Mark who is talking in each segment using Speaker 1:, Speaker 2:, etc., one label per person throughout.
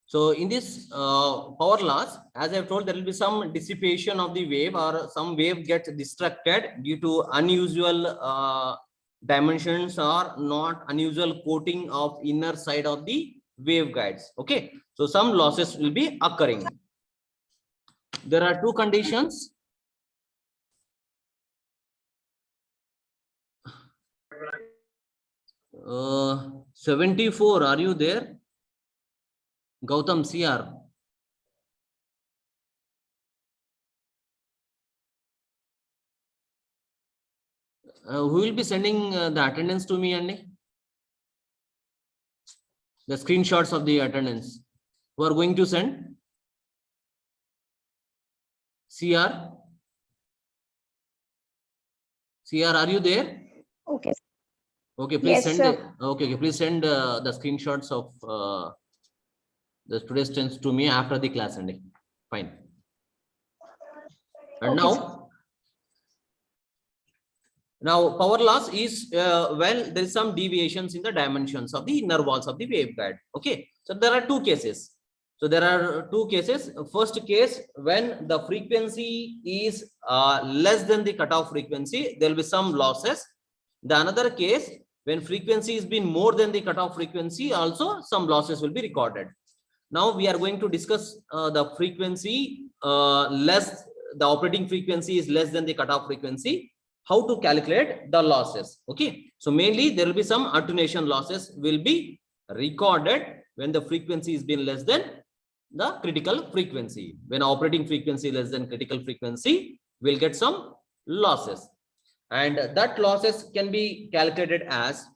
Speaker 1: So in this power loss, as I've told, there will be some dissipation of the wave, or some wave gets distracted due to unusual dimensions or not unusual coating of inner side of the waveguides. Okay, so some losses will be occurring. There are two conditions. Uh, 74, are you there? Gautam CR. Who will be sending the attendance to me, Andy? The screenshots of the attendance. Who are going to send? CR? CR, are you there?
Speaker 2: Okay.
Speaker 1: Okay, please
Speaker 2: Yes,
Speaker 1: send.
Speaker 2: sir.
Speaker 1: Okay, please send the screenshots of the today's tense to me after the class ending. Fine. And
Speaker 2: Okay,
Speaker 1: now power loss is when there is some deviations in the dimensions of the inner walls of the waveguide. Okay, so there are two cases. So there are two cases. First case, when the frequency is less than the cutoff frequency, there will be some losses. The another case, when frequency has been more than the cutoff frequency, also some losses will be recorded. Now we are going to discuss the frequency the operating frequency is less than the cutoff frequency, how to calculate the losses. Okay, so mainly there will be some attenuation losses will be recorded when the frequency is been less than the critical frequency. When operating frequency less than critical frequency, we'll get some losses, and that losses can be calculated as,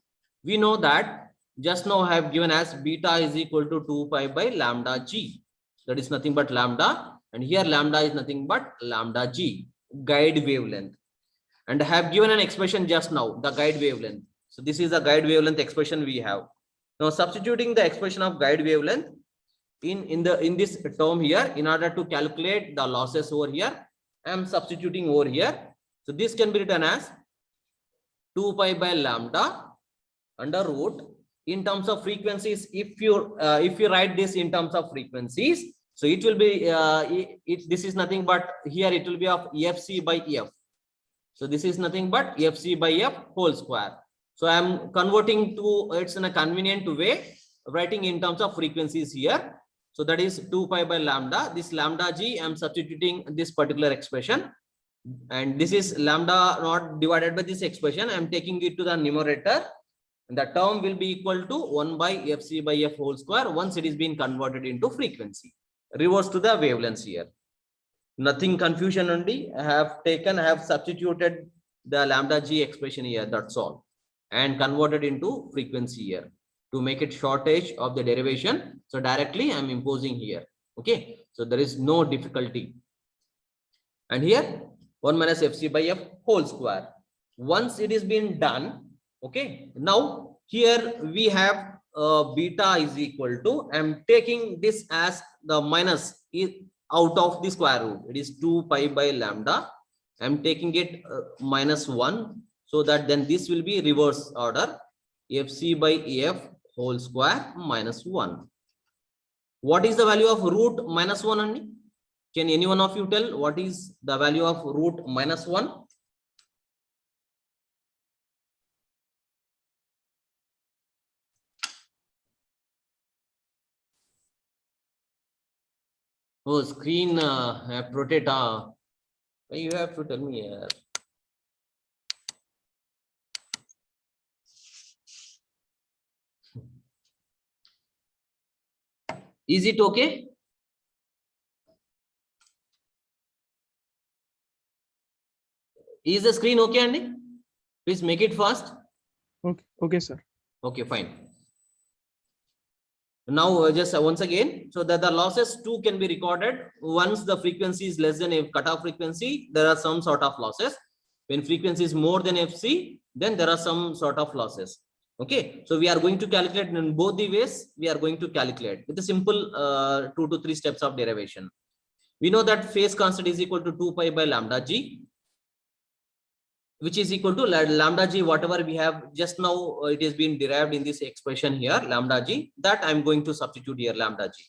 Speaker 1: we know that just now I have given as beta is equal to 2 pi by lambda g. That is nothing but lambda, and here lambda is nothing but lambda g, guide wavelength. And I have given an expression just now, the guide wavelength. So this is the guide wavelength expression we have. Now substituting the expression of guide wavelength in this term here, in order to calculate the losses over here, I am substituting over here. So this can be written as 2 pi by lambda under root in terms of frequencies. If you write this in terms of frequencies, so it will be this is nothing but, here it will be of fc by f. So this is nothing but fc by f whole square. So I am converting to, it's in a convenient way, writing in terms of frequencies here. So that is 2 pi by lambda. This lambda g, I am substituting this particular expression, and this is lambda not divided by this expression. I am taking it to the numerator. The term will be equal to 1 by fc by f whole square once it is being converted into frequency. Reverse to the wavelengths here. Nothing confusion only. I have substituted the lambda g expression here, that's all, and converted into frequency here to make it shortage of the derivation. So directly I am imposing here. Okay, so there is no difficulty. And here 1 minus fc by f whole square. Once it is been done, okay, now here we have beta is equal to, I am taking this as the minus out of the square root. It is 2 pi by lambda. I am taking it minus 1, so that then this will be reverse order, fc by f whole square minus 1. What is the value of root minus 1 only? Can any one of you tell what is the value of root minus 1? Oh, screen rotate. You have to tell me here. Is it okay? Is the screen okay, Andy? Please make it fast.
Speaker 3: Okay, sir.
Speaker 1: Okay, fine. Now just once again, so that the losses too can be recorded. Once the frequency is less than a cutoff frequency, there are some sort of losses. When frequency is more than fc, then there are some sort of losses. Okay, so we are going to calculate in both the ways. We are going to calculate with a simple 2 to 3 steps of derivation. We know that phase constant is equal to 2 pi by lambda g, which is equal to lambda g, whatever we have just now, it is being derived in this expression here, lambda g, that I'm going to substitute here lambda g.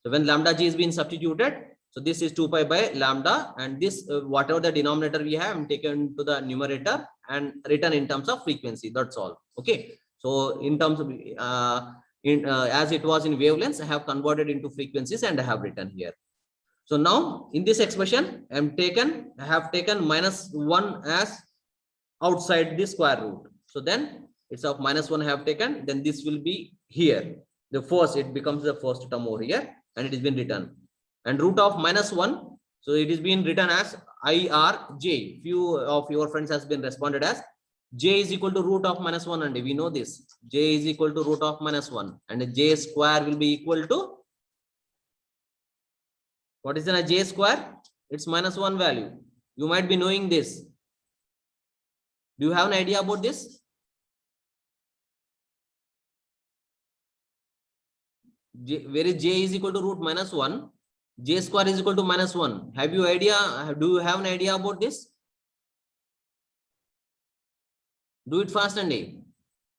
Speaker 1: So when lambda g is being substituted, so this is 2 pi by lambda, and this whatever the denominator we have, I'm taken to the numerator and written in terms of frequency. That's all. Okay. So in terms of as it was in wavelengths, I have converted into frequencies and I have written here. So now in this expression, I have taken -1 as outside the square root. So then it's of -1 I have taken, then this will be here. The first, it becomes the first term over here, and it has been written. And root of -1, so it is being written as IRJ. Few of your friends has been responded as J is equal to root of -1, and we know this. J is equal to root of -1, and J square will be equal to, what is a J square? It's -1 value. You might be knowing this. Do you have an idea about this? Where is J is equal to root -1? J square is equal to -1. Have you idea? Do you have an idea about this? Do it fast, Andy.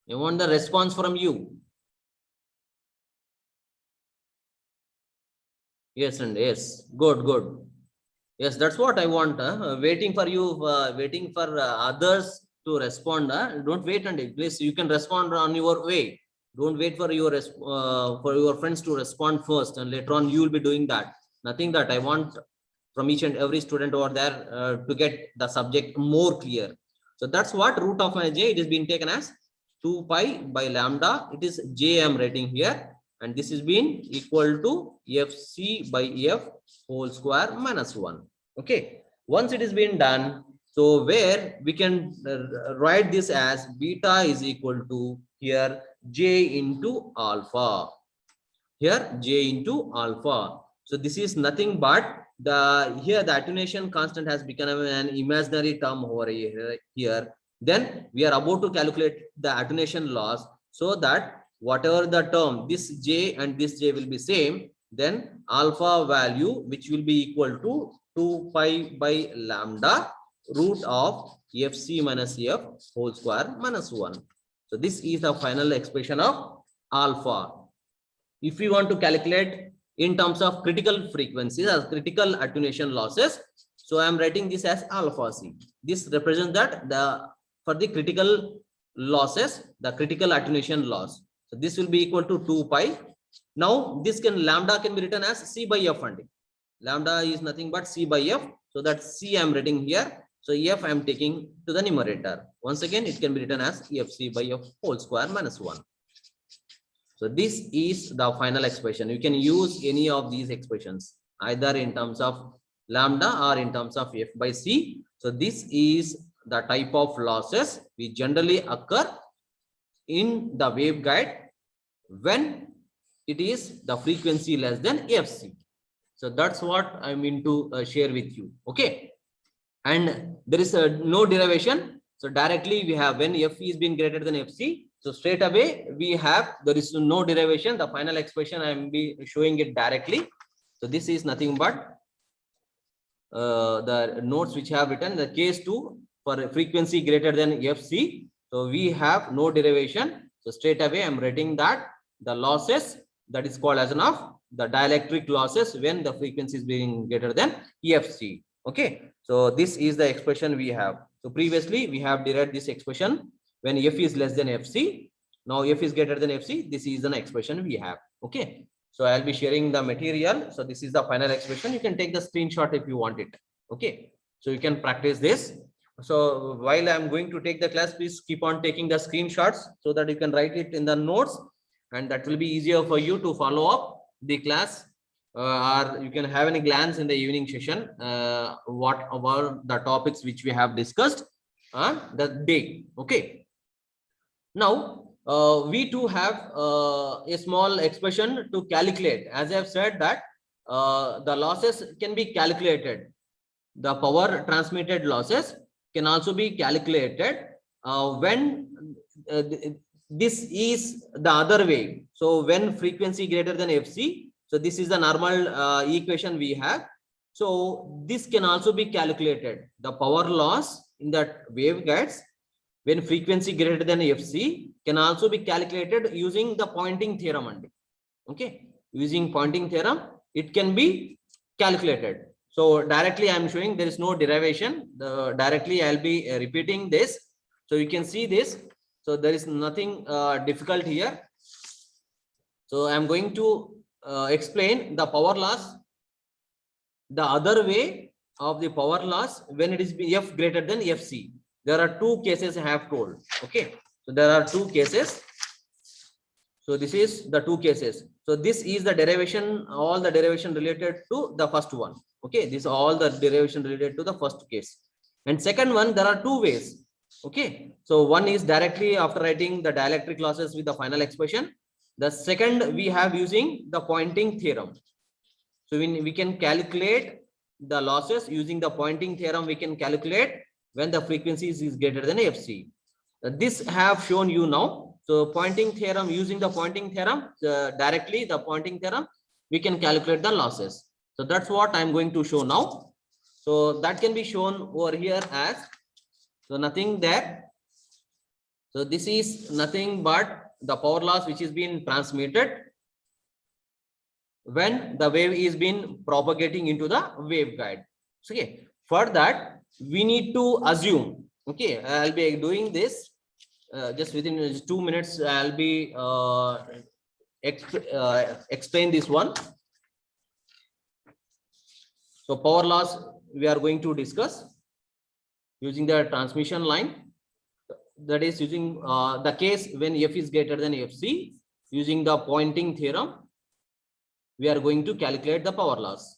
Speaker 1: I want the response from you. Yes, and yes, good. Yes, that's what I want. Waiting for you, waiting for others to respond. Don't wait, Andy. Please, you can respond on your way. Don't wait for your friends to respond first, and later on you will be doing that. Nothing that I want from each and every student over there to get the subject more clear. So that's what root of my J, it is being taken as 2 pi by lambda. It is J I'm writing here, and this is being equal to FC by F whole square -1. Okay. Once it is being done, so where we can write this as beta is equal to here J into alpha. Here J into alpha. So this is nothing but the attenuation constant has become an imaginary term over here. Then we are about to calculate the attenuation loss, so that whatever the term, this J and this J will be same, then alpha value, which will be equal to 2 pi by lambda root of FC minus F whole square -1. So this is the final expression of alpha. If we want to calculate in terms of critical frequencies as critical attenuation losses, so I am writing this as alpha C. This represents that for the critical losses, the critical attenuation loss. So this will be equal to 2 pi. Now this lambda can be written as C by F only. Lambda is nothing but C by F. So that C I am writing here. So F I am taking to the numerator. Once again, it can be written as FC by F whole square -1. So this is the final expression. You can use any of these expressions, either in terms of lambda or in terms of F by C. So this is the type of losses which generally occur in the waveguide when it is the frequency less than FC. So that's what I mean to share with you. Okay. And there is no derivation. So directly we have when F is being greater than FC. So straight away we have, there is no derivation. The final expression I am be showing it directly. So this is nothing but the notes which I have written. The case 2 for frequency greater than FC. So we have no derivation. So straight away I am writing that the losses, that is called as the dielectric losses when the frequency is being greater than EFC. Okay. So this is the expression we have. So previously we have derived this expression when F is less than FC. Now F is greater than FC. This is an expression we have. Okay. So I'll be sharing the material. So this is the final expression. You can take the screenshot if you want it. Okay. So you can practice this. So while I'm going to take the class, please keep on taking the screenshots so that you can write it in the notes, and that will be easier for you to follow up the class, or you can have any glance in the evening session what about the topics which we have discussed on the day. Okay. Now we too have a small expression to calculate. As I have said that the losses can be calculated. The power transmitted losses can also be calculated when this is the other way. So when frequency greater than FC, so this is the normal equation we have. So this can also be calculated. The power loss in that waveguides when frequency greater than FC can also be calculated using the Poynting theorem only. Okay, using Poynting theorem, it can be calculated. So directly I am showing there is no derivation. Directly I'll be repeating this. So you can see this. So there is nothing difficult here. So I'm going to explain the power loss, the other way of the power loss when it is F greater than FC. There are two cases I have told. Okay. So there are two cases. So this is the two cases. So this is the derivation, all the derivation related to the first one. Okay. This is all the derivation related to the first case. And second one, there are two ways. Okay. So one is directly after writing the dielectric losses with the final expression. The second we have using the Poynting theorem. So we can calculate the losses using the Poynting theorem. We can calculate when the frequencies is greater than FC. This have shown you now. So Poynting theorem, using the Poynting theorem, directly the Poynting theorem, we can calculate the losses. So that's what I'm going to show now. So that can be shown over here as, so nothing there. So this is nothing but the power loss which is being transmitted when the wave is being propagating into the waveguide. Okay, for that we need to assume. Okay, I'll be doing this just within 2 minutes. I'll be explain this one. So power loss we are going to discuss using the transmission line. That is using the case when F is greater than FC. Using the Poynting theorem, we are going to calculate the power loss.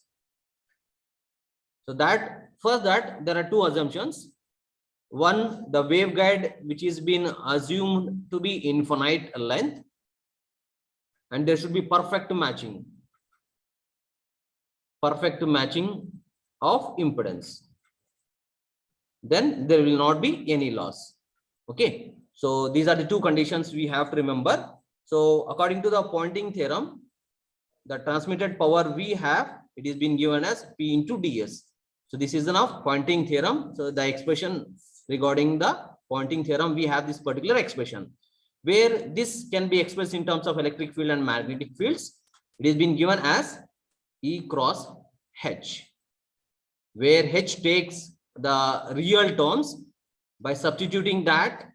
Speaker 1: So that first, that there are two assumptions. One, the waveguide which is been assumed to be infinite length, and there should be perfect matching of impedance. Then there will not be any loss. Okay, so these are the two conditions we have to remember. So according to the Poynting theorem, the transmitted power we have, it is being given as P into ds. So this is enough Poynting theorem. So the expression regarding the Poynting theorem, we have this particular expression where this can be expressed in terms of electric field and magnetic fields. It is being given as E cross H, where H takes the real terms. By substituting that,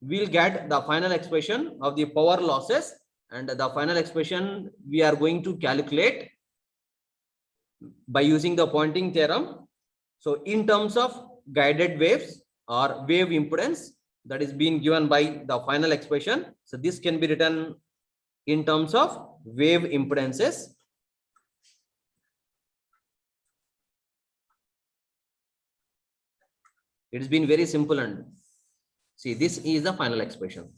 Speaker 1: we'll get the final expression of the power losses, and the final expression we are going to calculate by using the Poynting theorem. So in terms of guided waves or wave impedance, that is being given by the final expression. So this can be written in terms of wave impedances. It has been very simple, and see, this is the final expression.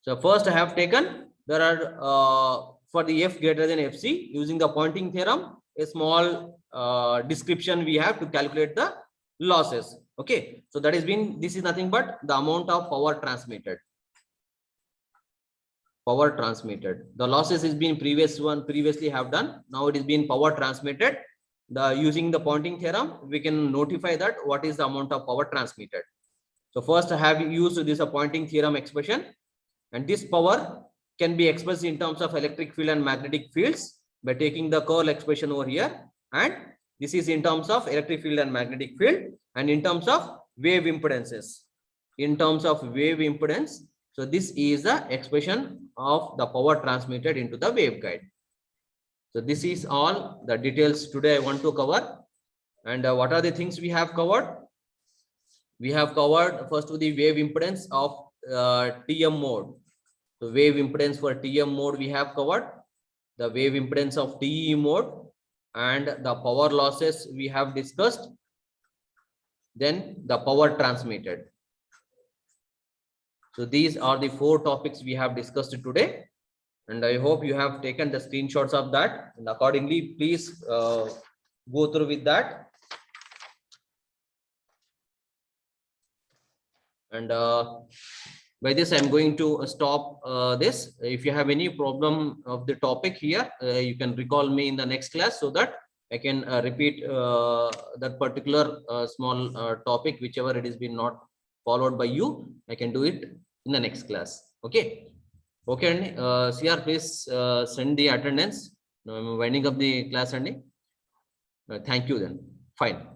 Speaker 1: So first I have taken, there are for the F greater than FC, using the Poynting theorem, a small description we have to calculate the losses. Okay, so that has been, this is nothing but the amount of power transmitted. The losses is been previously have done. Now it is being power transmitted. Using the Poynting theorem, we can notify that what is the amount of power transmitted. So first I have used this Poynting theorem expression, and this power can be expressed in terms of electric field and magnetic fields by taking the curl expression over here, and this is in terms of electric field and magnetic field, and in terms of wave impedances. So this is the expression of the power transmitted into the waveguide. So this is all the details today I want to cover. And what are the things we have covered? We have covered first the wave impedance of TM mode. So wave impedance for TM mode we have covered, the wave impedance of TE mode, and the power losses we have discussed, then the power transmitted. So these are the 4 topics we have discussed today, and I hope you have taken the screenshots of that, and accordingly please go through with that. And by this I'm going to stop this. If you have any problem of the topic here, you can recall me in the next class so that I can repeat that particular small topic, whichever it has been not followed by you, I can do it in the next class. Okay. Okay, CR, please send the attendance. Now I'm winding up the class, Andy. Thank you then. Fine.